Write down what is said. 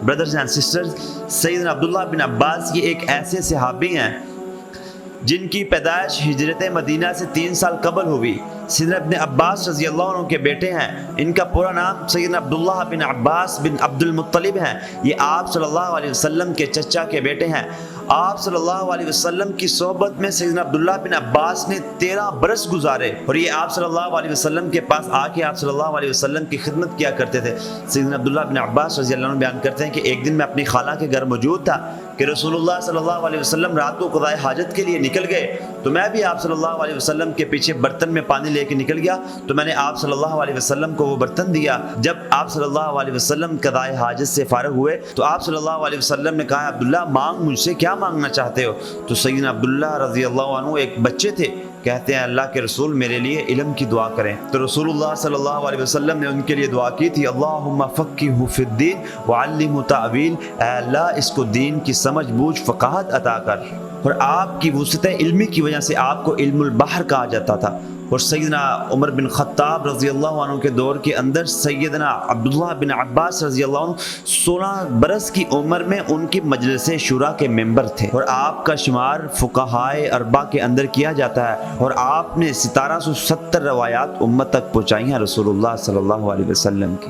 brothers and sisters, سیدنا عبداللہ بن عباس یہ ایک ایسے صحابی ہیں جن کی پیدائش ہجرت مدینہ سے 3 سال قبل ہوئی۔ سیدنا ابن عباس رضی اللہ عنہ کے بیٹے ہیں۔ ان کا پورا نام سیدنا عبداللہ بن عباس بن عبد المطلب ہیں۔ یہ آپ صلی اللہ علیہ وسلم کے چچا کے بیٹے ہیں۔ آپ صلی اللہ علیہ وسلم کی صحبت میں سیدنا عبداللہ بن عباس نے 13 برس گزارے، اور یہ آپ صلی اللہ علیہ وسلم کے پاس آ کے آپ صلی اللہ علیہ وسلم کی خدمت کیا کرتے تھے۔ سیدنا عبداللہ بن عباس رضی اللہ عنہ بیان کرتے ہیں کہ ایک دن میں اپنی خالہ کے گھر موجود تھا کہ رسول اللہ صلی اللہ علیہ وسلم رات کو قضاء حاجت کے لیے نکل گئے، تو میں بھی آپ صلی اللہ علیہ وسلم کے پیچھے برتن میں پانی لے کے نکل گیا، تو میں نے آپ صلی اللہ علیہ وسلم کو وہ برتن دیا۔ جب آپ صلی اللہ علیہ وسلم قضاء حاجت سے فارغ ہوئے تو آپ صلی اللہ علیہ وسلم نے کہا عبداللہ مانگ، مجھ سے کیا مانگنا چاہتے ہو؟ تو سیدنا عبداللہ رضی اللہ عنہ ایک بچے تھے، کہتے ہیں اللہ کے رسول میرے لیے علم کی دعا کریں۔ تو رسول اللہ صلی اللہ علیہ وسلم نے ان کے لیے دعا کی تھی، اللہم فقہہ فی الدین وعلمہ تأویل، اے اللہ اس کو دین کی سمجھ بوجھ فقاہت عطا کر۔ اور آپ کی وسعت علمی کی وجہ سے آپ کو علم البحر کہا جاتا تھا۔ اور سیدنا عمر بن خطاب رضی اللہ عنہ کے دور کے اندر سیدنا عبداللہ بن عباس رضی اللہ عنہ 16 برس کی عمر میں ان کی مجلس شورا کے ممبر تھے، اور آپ کا شمار فقہائے اربعہ کے اندر کیا جاتا ہے، اور آپ نے 1770 روایات امت تک پہنچائی ہیں رسول اللہ صلی اللہ علیہ وسلم کی۔